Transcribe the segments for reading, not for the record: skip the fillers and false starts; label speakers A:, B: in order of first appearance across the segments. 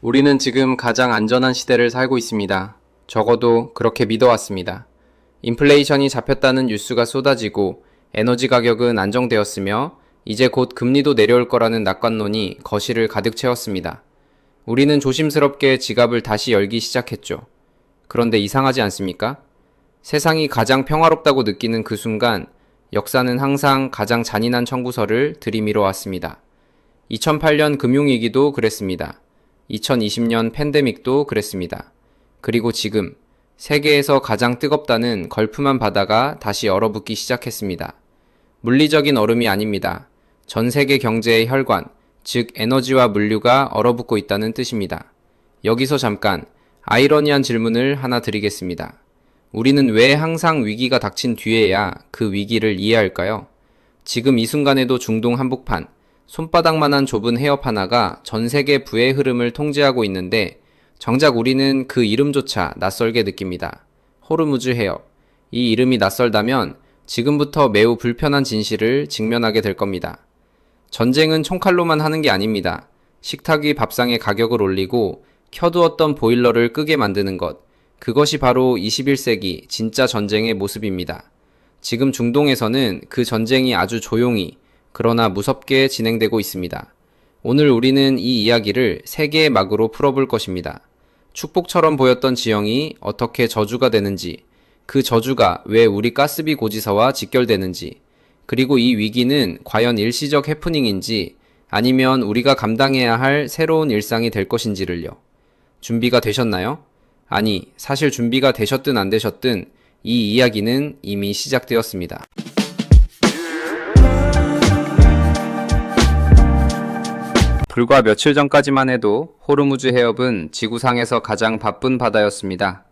A: 우리는 지금 가장 안전한 시대를 살고 있습니다. 적어도 그렇게 믿어왔습니다. 인플레이션이 잡혔다는 뉴스가 쏟아지고 에너지 가격은 안정되었으며 이제 곧 금리도 내려올 거라는 낙관론이 거실을 가득 채웠습니다. 우리는 조심스럽게 지갑을 다시 열기 시작했죠. 그런데 이상하지 않습니까? 세상이 가장 평화롭다고 느끼는 그 순간 역사는 항상 가장 잔인한 청구서를 들이밀어 왔습니다. 2008년 금융위기도 그랬습니다. 2020년 팬데믹도 그랬습니다. 그리고 지금 세계에서 가장 뜨겁다는 걸프만 바다가 다시 얼어붙기 시작했습니다. 물리적인 얼음이 아닙니다. 전 세계 경제의 혈관, 즉 에너지와 물류가 얼어붙고 있다는 뜻입니다. 여기서 잠깐 아이러니한 질문을 하나 드리겠습니다. 우리는 왜 항상 위기가 닥친 뒤에야 그 위기를 이해할까요? 지금 이 순간에도 중동 한복판, 손바닥만한 좁은 해협 하나가 전 세계 부의 흐름을 통제하고 있는데 정작 우리는 그 이름조차 낯설게 느낍니다. 호르무즈 해협. 이 이름이 낯설다면 지금부터 매우 불편한 진실을 직면하게 될 겁니다. 전쟁은 총칼로만 하는 게 아닙니다. 식탁 위 밥상의 가격을 올리고 켜두었던 보일러를 끄게 만드는 것. 그것이 바로 21세기 진짜 전쟁의 모습입니다. 지금 중동에서는 그 전쟁이 아주 조용히 그러나 무섭게 진행되고 있습니다. 오늘 우리는 이 이야기를 세 개의 막으로 풀어볼 것입니다. 축복처럼 보였던 지형이 어떻게 저주가 되는지, 그 저주가 왜 우리 가스비 고지서와 직결되는지, 그리고 이 위기는 과연 일시적 해프닝인지 아니면 우리가 감당해야 할 새로운 일상이 될 것인지를요. 준비가 되셨나요? 아니, 사실 준비가 되셨든 안 되셨든 이 이야기는 이미 시작되었습니다. 불과 며칠 전까지만 해도 호르무즈 해협은 지구상에서 가장 바쁜 바다였습니다.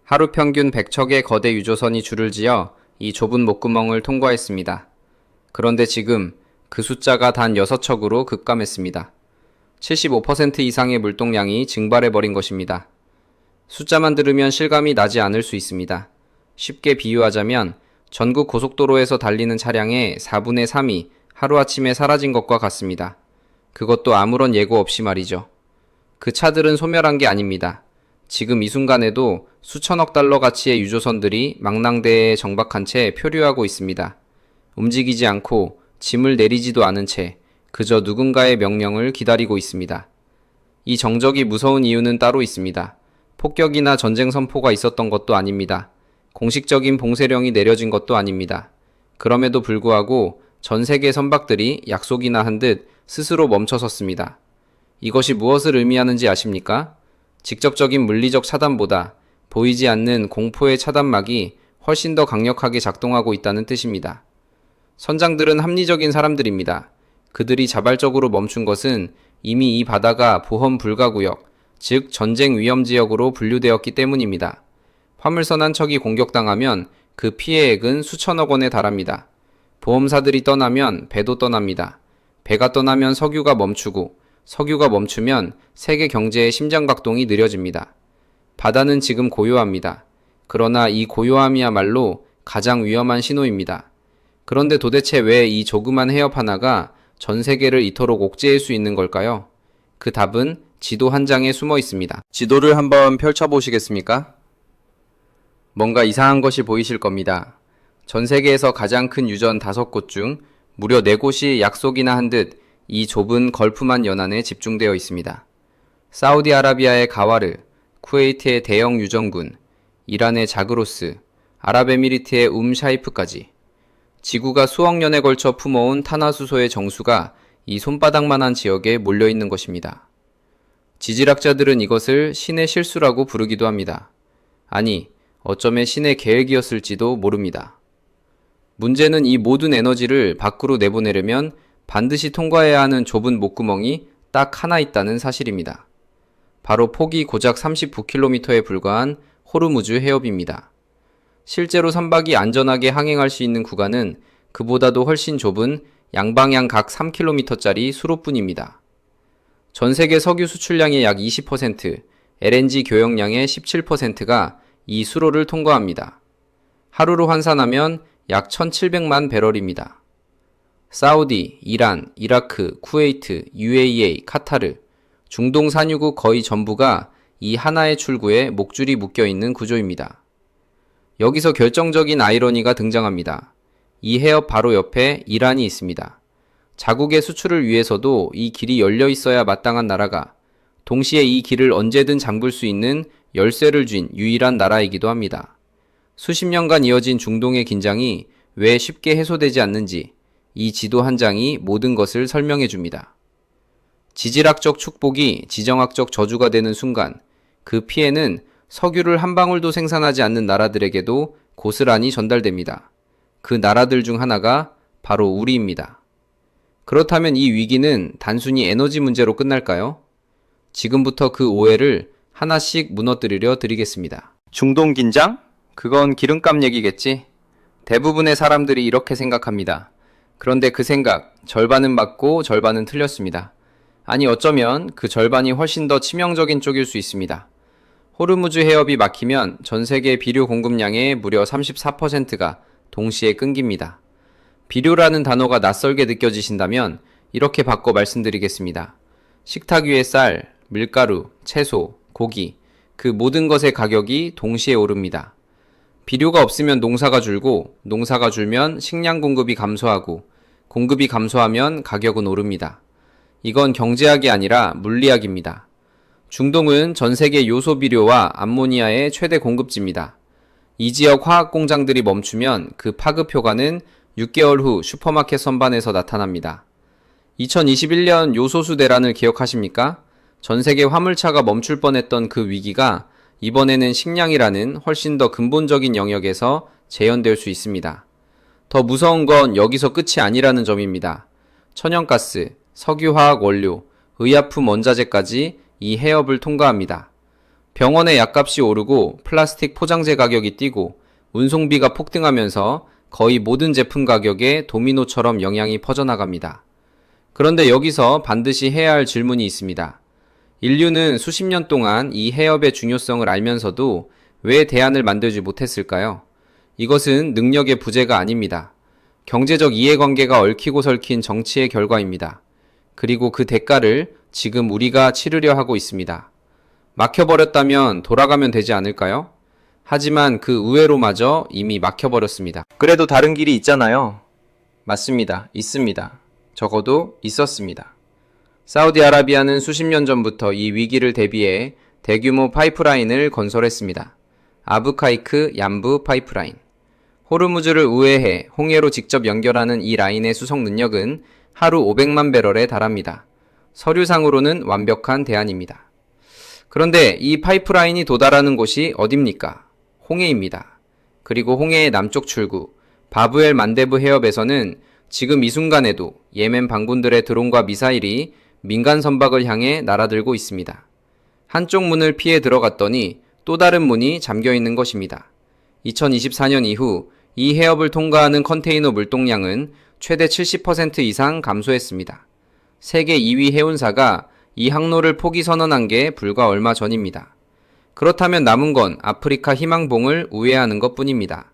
A: 하루 평균 100척의 거대 유조선이 줄을 지어 이 좁은 목구멍을 통과했습니다. 그런데 지금 그 숫자가 단 6척으로 급감했습니다. 75% 이상의 물동량이 증발해버린 것입니다. 숫자만 들으면 실감이 나지 않을 수 있습니다. 쉽게 비유하자면 전국 고속도로에서 달리는 차량의 4분의 3이 하루아침에 사라진 것과 같습니다. 그것도 아무런 예고 없이 말이죠. 그 차들은 소멸한 게 아닙니다. 지금 이 순간에도 수천억 달러 가치의 유조선들이 망랑대에 정박한 채 표류하고 있습니다. 움직이지 않고 짐을 내리지도 않은 채 그저 누군가의 명령을 기다리고 있습니다. 이 정적이 무서운 이유는 따로 있습니다. 폭격이나 전쟁 선포가 있었던 것도 아닙니다. 공식적인 봉쇄령이 내려진 것도 아닙니다. 그럼에도 불구하고 전 세계 선박들이 약속이나 한 듯 스스로 멈춰섰습니다. 이것이 무엇을 의미하는지 아십니까? 직접적인 물리적 차단보다 보이지 않는 공포의 차단막이 훨씬 더 강력하게 작동하고 있다는 뜻입니다. 선장들은 합리적인 사람들입니다. 그들이 자발적으로 멈춘 것은 이미 이 바다가 보험 불가구역, 즉 전쟁 위험 지역으로 분류되었기 때문입니다. 화물선 한 척이 공격당하면 그 피해액은 수천억 원에 달합니다. 보험사들이 떠나면 배도 떠납니다. 배가 떠나면 석유가 멈추고 석유가 멈추면 세계 경제의 심장박동이 느려집니다. 바다는 지금 고요합니다. 그러나 이 고요함이야말로 가장 위험한 신호입니다. 그런데 도대체 왜 이 조그만 해협 하나가 전 세계를 이토록 옥죄일 수 있는 걸까요? 그 답은 지도 한 장에 숨어 있습니다. 지도를 한번 펼쳐보시겠습니까? 뭔가 이상한 것이 보이실 겁니다. 전 세계에서 가장 큰 유전 5곳 중 무려 4곳이 약속이나 한 듯 이 좁은 걸프만 연안에 집중되어 있습니다. 사우디아라비아의 가와르, 쿠웨이트의 대형 유전군, 이란의 자그로스, 아랍에미리트의 샤이프까지 지구가 수억 년에 걸쳐 품어온 탄화수소의 정수가 이 손바닥만한 지역에 몰려있는 것입니다. 지질학자들은 이것을 신의 실수라고 부르기도 합니다. 아니, 어쩌면 신의 계획이었을지도 모릅니다. 문제는 이 모든 에너지를 밖으로 내보내려면 반드시 통과해야 하는 좁은 목구멍이 딱 하나 있다는 사실입니다. 바로 폭이 고작 39km에 불과한 호르무즈 해협입니다. 실제로 선박이 안전하게 항행할 수 있는 구간은 그보다도 훨씬 좁은 양방향 각 3km짜리 수로뿐입니다. 전 세계 석유 수출량의 약 20%, LNG 교역량의 17%가 이 수로를 통과합니다. 하루로 환산하면 약 1700만 배럴입니다. 사우디, 이란, 이라크, 쿠웨이트, UAE, 카타르 중동 산유국 거의 전부가 이 하나의 출구에 목줄이 묶여 있는 구조입니다. 여기서 결정적인 아이러니가 등장합니다. 이 해협 바로 옆에 이란이 있습니다. 자국의 수출을 위해서도 이 길이 열려 있어야 마땅한 나라가 동시에 이 길을 언제든 잠글 수 있는 열쇠를 쥔 유일한 나라이기도 합니다. 수십 년간 이어진 중동의 긴장이 왜 쉽게 해소되지 않는지 이 지도 한 장이 모든 것을 설명해 줍니다. 지질학적 축복이 지정학적 저주가 되는 순간 그 피해는 석유를 한 방울도 생산하지 않는 나라들에게도 고스란히 전달됩니다. 그 나라들 중 하나가 바로 우리입니다. 그렇다면 이 위기는 단순히 에너지 문제로 끝날까요? 지금부터 그 오해를 하나씩 무너뜨리려 드리겠습니다. 중동 긴장? 그건 기름값 얘기겠지? 대부분의 사람들이 이렇게 생각합니다. 그런데 그 생각, 절반은 맞고 절반은 틀렸습니다. 아니 어쩌면 그 절반이 훨씬 더 치명적인 쪽일 수 있습니다. 호르무즈 해협이 막히면 전 세계 비료 공급량의 무려 34%가 동시에 끊깁니다. 비료라는 단어가 낯설게 느껴지신다면 이렇게 바꿔 말씀드리겠습니다. 식탁 위의 쌀, 밀가루, 채소, 고기, 그 모든 것의 가격이 동시에 오릅니다. 비료가 없으면 농사가 줄고, 농사가 줄면 식량 공급이 감소하고, 공급이 감소하면 가격은 오릅니다. 이건 경제학이 아니라 물리학입니다. 중동은 전 세계 요소 비료와 암모니아의 최대 공급지입니다. 이 지역 화학 공장들이 멈추면 그 파급 효과는 6개월 후 슈퍼마켓 선반에서 나타납니다. 2021년 요소수 대란을 기억하십니까? 전 세계 화물차가 멈출 뻔했던 그 위기가 이번에는 식량이라는 훨씬 더 근본적인 영역에서 재현될 수 있습니다. 더 무서운 건 여기서 끝이 아니라는 점입니다. 천연가스, 석유화학 원료, 의약품 원자재까지 이 해협을 통과합니다. 병원의 약값이 오르고 플라스틱 포장재 가격이 뛰고 운송비가 폭등하면서 거의 모든 제품 가격에 도미노처럼 영향이 퍼져나갑니다. 그런데 여기서 반드시 해야 할 질문이 있습니다. 인류는 수십 년 동안 이 해협의 중요성을 알면서도 왜 대안을 만들지 못했을까요? 이것은 능력의 부재가 아닙니다. 경제적 이해관계가 얽히고 설킨 정치의 결과입니다. 그리고 그 대가를 지금 우리가 치르려 하고 있습니다. 막혀버렸다면 돌아가면 되지 않을까요? 하지만 그 의외로마저 이미 막혀버렸습니다. 그래도 다른 길이 있잖아요. 맞습니다. 있습니다. 적어도 있었습니다. 사우디아라비아는 수십 년 전부터 이 위기를 대비해 대규모 파이프라인을 건설했습니다. 아브카이크 얀부 파이프라인. 호르무즈를 우회해 홍해로 직접 연결하는 이 라인의 수송 능력은 하루 500만 배럴에 달합니다. 서류상으로는 완벽한 대안입니다. 그런데 이 파이프라인이 도달하는 곳이 어딥니까? 홍해입니다. 그리고 홍해의 남쪽 출구, 바브엘 만데브 해협에서는 지금 이 순간에도 예멘 반군들의 드론과 미사일이 민간 선박을 향해 날아들고 있습니다. 한쪽 문을 피해 들어갔더니 또 다른 문이 잠겨 있는 것입니다. 2024년 이후 이 해협을 통과하는 컨테이너 물동량은 최대 70% 이상 감소했습니다. 세계 2위 해운사가 이 항로를 포기 선언한 게 불과 얼마 전입니다. 그렇다면 남은 건 아프리카 희망봉을 우회하는 것뿐입니다.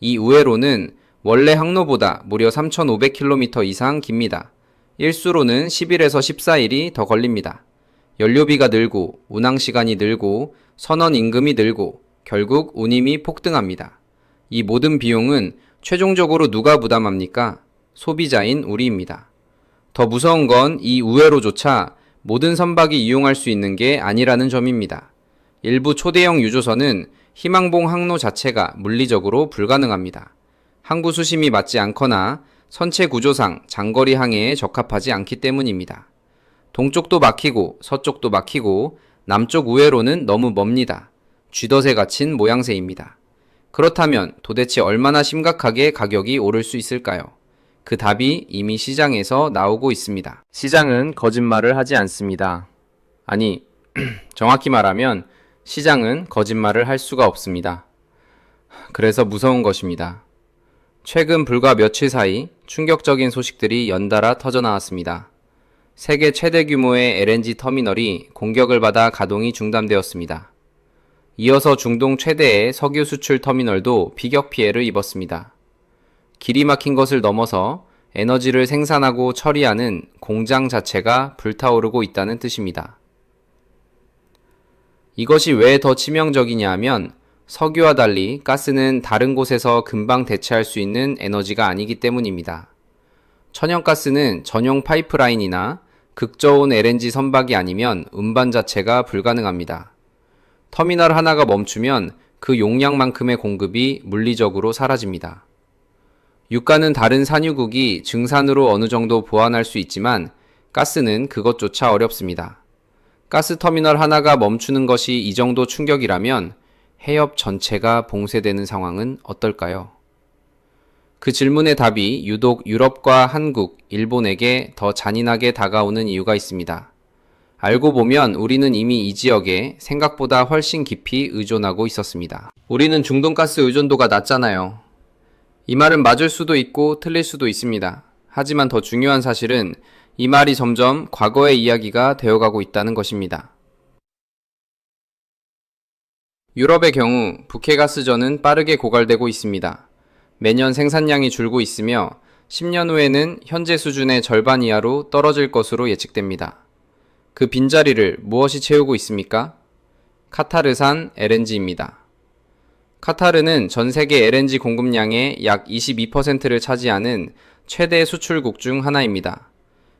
A: 이 우회로는 원래 항로보다 무려 3,500km 이상 깁니다. 일수로는 10일에서 14일이 더 걸립니다. 연료비가 늘고 운항시간이 늘고 선원 임금이 늘고 결국 운임이 폭등합니다. 이 모든 비용은 최종적으로 누가 부담합니까? 소비자인 우리입니다. 더 무서운 건 이 우회로조차 모든 선박이 이용할 수 있는 게 아니라는 점입니다. 일부 초대형 유조선은 희망봉 항로 자체가 물리적으로 불가능합니다. 항구 수심이 맞지 않거나 선체 구조상 장거리 항해에 적합하지 않기 때문입니다. 동쪽도 막히고 서쪽도 막히고 남쪽 우회로는 너무 멉니다. 쥐덫에 갇힌 모양새입니다. 그렇다면 도대체 얼마나 심각하게 가격이 오를 수 있을까요? 그 답이 이미 시장에서 나오고 있습니다. 시장은 거짓말을 하지 않습니다. 아니, 정확히 말하면 시장은 거짓말을 할 수가 없습니다. 그래서 무서운 것입니다. 최근 불과 며칠 사이 충격적인 소식들이 연달아 터져나왔습니다. 세계 최대 규모의 LNG 터미널이 공격을 받아 가동이 중단되었습니다. 이어서 중동 최대의 석유 수출 터미널도 피격 피해를 입었습니다. 길이 막힌 것을 넘어서 에너지를 생산하고 처리하는 공장 자체가 불타오르고 있다는 뜻입니다. 이것이 왜 더 치명적이냐 하면 석유와 달리 가스는 다른 곳에서 금방 대체할 수 있는 에너지가 아니기 때문입니다. 천연가스는 전용 파이프라인이나 극저온 LNG 선박이 아니면 운반 자체가 불가능합니다. 터미널 하나가 멈추면 그 용량만큼의 공급이 물리적으로 사라집니다. 유가는 다른 산유국이 증산으로 어느 정도 보완할 수 있지만 가스는 그것조차 어렵습니다. 가스 터미널 하나가 멈추는 것이 이 정도 충격이라면 해협 전체가 봉쇄되는 상황은 어떨까요? 그 질문의 답이 유독 유럽과 한국, 일본에게 더 잔인하게 다가오는 이유가 있습니다. 알고 보면 우리는 이미 이 지역에 생각보다 훨씬 깊이 의존하고 있었습니다. 우리는 중동가스 의존도가 낮잖아요. 이 말은 맞을 수도 있고 틀릴 수도 있습니다. 하지만 더 중요한 사실은 이 말이 점점 과거의 이야기가 되어가고 있다는 것입니다. 유럽의 경우 북해가스전은 빠르게 고갈되고 있습니다. 매년 생산량이 줄고 있으며 10년 후에는 현재 수준의 절반 이하로 떨어질 것으로 예측됩니다. 그 빈자리를 무엇이 채우고 있습니까? 카타르산 LNG입니다. 카타르는 전 세계 LNG 공급량의 약 22%를 차지하는 최대 수출국 중 하나입니다.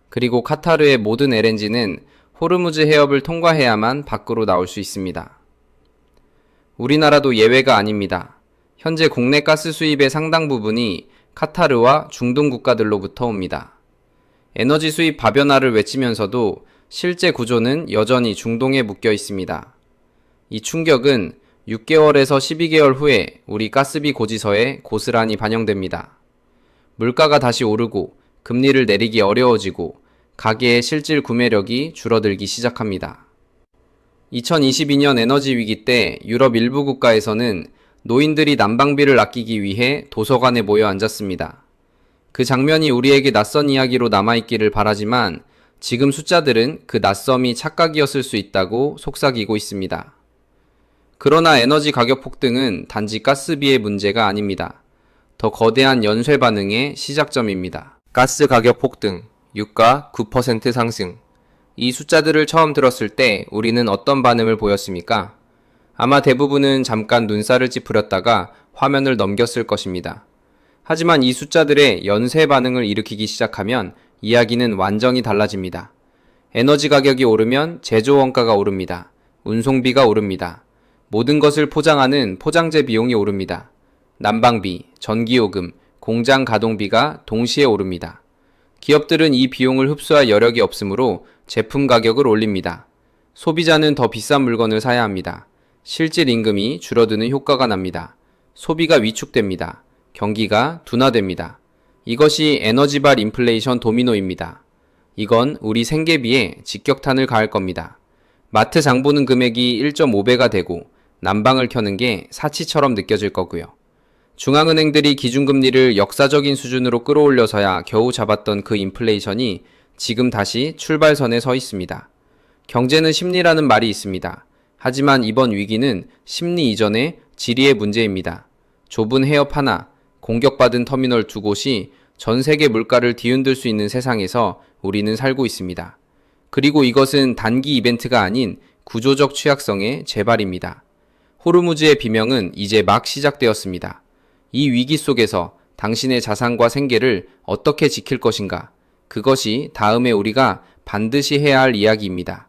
A: 그리고 카타르의 모든 LNG는 호르무즈 해협을 통과해야만 밖으로 나올 수 있습니다. 우리나라도 예외가 아닙니다. 현재 국내 가스 수입의 상당 부분이 카타르와 중동 국가들로부터 옵니다. 에너지 수입 다변화를 외치면서도 실제 구조는 여전히 중동에 묶여 있습니다. 이 충격은 6개월에서 12개월 후에 우리 가스비 고지서에 고스란히 반영됩니다. 물가가 다시 오르고 금리를 내리기 어려워지고 가계의 실질 구매력이 줄어들기 시작합니다. 2022년 에너지 위기 때 유럽 일부 국가에서는 노인들이 난방비를 아끼기 위해 도서관에 모여 앉았습니다. 그 장면이 우리에게 낯선 이야기로 남아있기를 바라지만 지금 숫자들은 그 낯섦이 착각이었을 수 있다고 속삭이고 있습니다. 그러나 에너지 가격 폭등은 단지 가스비의 문제가 아닙니다. 더 거대한 연쇄 반응의 시작점입니다. 가스 가격 폭등, 유가 9% 상승. 이 숫자들을 처음 들었을 때 우리는 어떤 반응을 보였습니까? 아마 대부분은 잠깐 눈살을 찌푸렸다가 화면을 넘겼을 것입니다. 하지만 이 숫자들의 연쇄 반응을 일으키기 시작하면 이야기는 완전히 달라집니다. 에너지 가격이 오르면 제조 원가가 오릅니다. 운송비가 오릅니다. 모든 것을 포장하는 포장재 비용이 오릅니다. 난방비, 전기요금, 공장 가동비가 동시에 오릅니다. 기업들은 이 비용을 흡수할 여력이 없으므로 제품 가격을 올립니다. 소비자는 더 비싼 물건을 사야 합니다. 실질 임금이 줄어드는 효과가 납니다. 소비가 위축됩니다. 경기가 둔화됩니다. 이것이 에너지발 인플레이션 도미노입니다. 이건 우리 생계비에 직격탄을 가할 겁니다. 마트 장 보는 금액이 1.5배가 되고 난방을 켜는 게 사치처럼 느껴질 거고요. 중앙은행들이 기준금리를 역사적인 수준으로 끌어올려서야 겨우 잡았던 그 인플레이션이 지금 다시 출발선에 서 있습니다. 경제는 심리라는 말이 있습니다. 하지만 이번 위기는 심리 이전의 지리의 문제입니다. 좁은 해협 하나, 공격받은 터미널 두 곳이 전 세계 물가를 뒤흔들 수 있는 세상에서 우리는 살고 있습니다. 그리고 이것은 단기 이벤트가 아닌 구조적 취약성의 재발입니다. 호르무즈의 비명은 이제 막 시작되었습니다. 이 위기 속에서 당신의 자산과 생계를 어떻게 지킬 것인가? 그것이 다음에 우리가 반드시 해야 할 이야기입니다.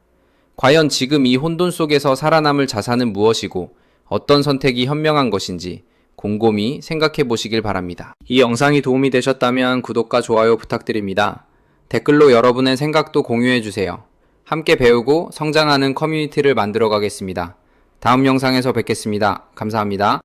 A: 과연 지금 이 혼돈 속에서 살아남을 자산은 무엇이고 어떤 선택이 현명한 것인지 곰곰이 생각해 보시길 바랍니다. 이 영상이 도움이 되셨다면 구독과 좋아요 부탁드립니다. 댓글로 여러분의 생각도 공유해 주세요. 함께 배우고 성장하는 커뮤니티를 만들어 가겠습니다. 다음 영상에서 뵙겠습니다. 감사합니다.